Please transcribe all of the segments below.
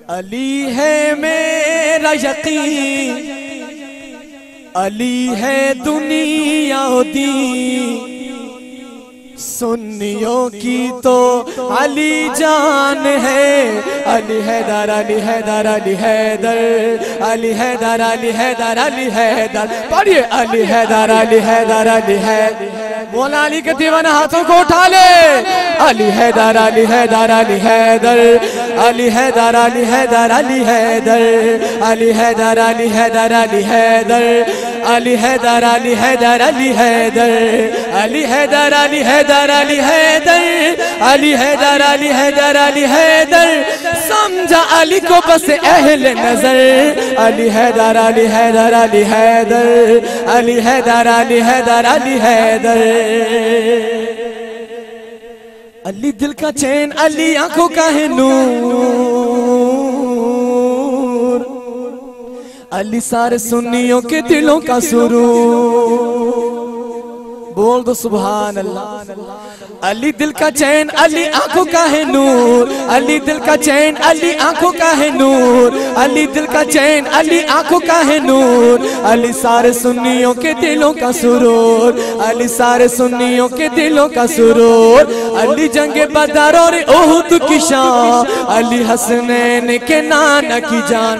अली है मेरा यकीन, अली है दुनिया दी, सुन्नियों की तो अली जान है। अली हैदर अली हैदर अली हैदर अली हैदर अली हैदर अली हैदर, पढ़िए अली हैदर अली हैदर अली हैदर। मौला अली के दीवाना हाथों को उठा ले। अली हैदर अली हैदर अली हैदर अली हैदर अली हैदर अली हैदर अली हैदर अली हैदर अली हैदर अली हैदर अली हैदर अली हैदर अली हैदर अली हैदर अली हैदर अली हैदर अली हैदर अली हैदर। समझा अली को बस अहले नजर। अली हैदर अली हैदर अली हैदर अली हैदर अली हैदर अली हैदर। अली दिल का चैन, अली आंखों का है नूर, अली सारे सुन्नियों के दिलों का सुरूर। बोल दो सुभान अल्लाह। अली दिल का चैन, अली आंखों का है नूर, अली दिल का चैन, अली आंखों का है नूर, अली दिल का चैन, अली आंखों का है नूर, अली सारे सुन्नियों के दिलों का सुरूर, अली सारे सुन्नियों के दिलों का सुरूर। अली जंगे बदर और ओहुद की शान, अली हसनैन के नाना की जान,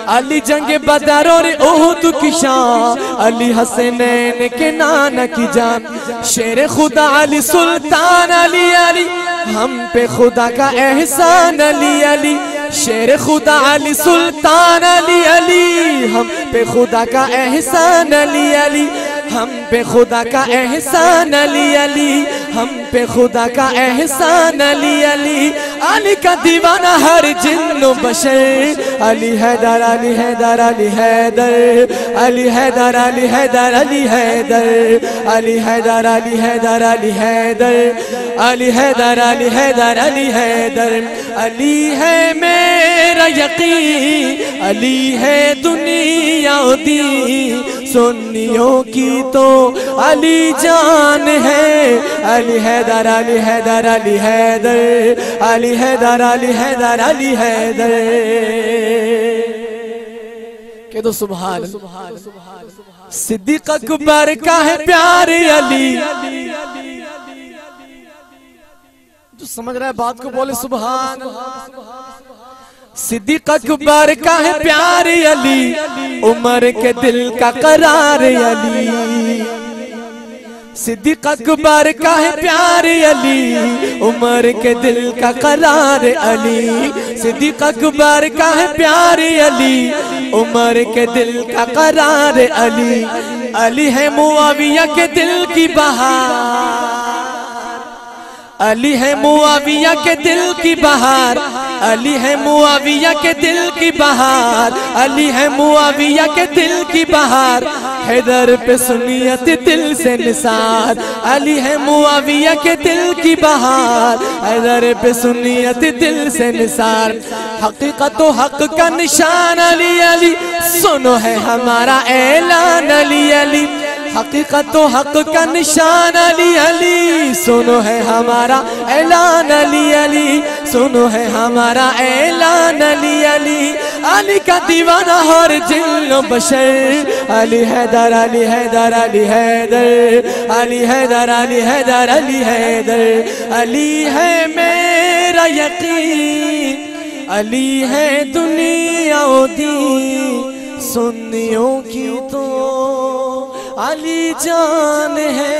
अली जंगे बदर और ओहुद की शान, अली हसनैन के नाना की जान। शेर खुदा अली सुल्तान अली अली, हम पे खुदा का एहसान अली अली। शेर खुदा अली सुल्तान अली अली, हम पे खुदा का एहसान अली अली, हम पे खुदा का एहसान अली अली, हम पे खुदा का एहसान अली अली। अली का दीवाना हर जिन्नो बशर। अली हैदर अली हैदर अली हैदर अली हैदर अली हैदर अली हैदर अली हैदर अली हैदर अली हैदर अली हैदर अली हैदर अली हैदर। अली है मेरा यकीन, अली है दुनिया दी, सुन्नियों की तो अली जान है। अली हैदर अली हैदर अली हैदर अली हैदर अली हैदर अली हैदर। कह दो सुभान। सिद्दीक अकबर का है प्यारे अली, जो समझ रहा है बात को बोले सुभान। सिद्दीक अकबर का है प्यारे अली, उमर के दिल का करार अली। सिद्दीक अकबर का है प्यारे अली, उमर के दिल का करार अली। सिद्दीक अकबर का है प्यारे अली, उमर के दिल का करार अली। अली है मुआविया के दिल की बहार, अली है मुआविया के दिल की बहार, अली है मुआविया के दिल की बहार, अली है मुआविया के दिल की बहार। हैदर पे सुन्नियत दिल से निसार, अली है मुआविया के दिल की बहार, हैदर पे सुन्नियत दिल से निसार। हकीकत तो हक का निशान अली अली, सुनो है हमारा ऐलान अली अली। हकीकत तो हक का निशान अली अली, सुनो है हमारा ऐलान अली अली, सुनो है हमारा ऐलान अली अली। अली का दीवाना हर जिन्नो बशर। अली हैदर अली हैदर अली हैदर अली हैदर अली हैदर अली हैदर। अली है मेरा यकीन, अली है दुनिया दी, सुन्नियों की तो अली जान है।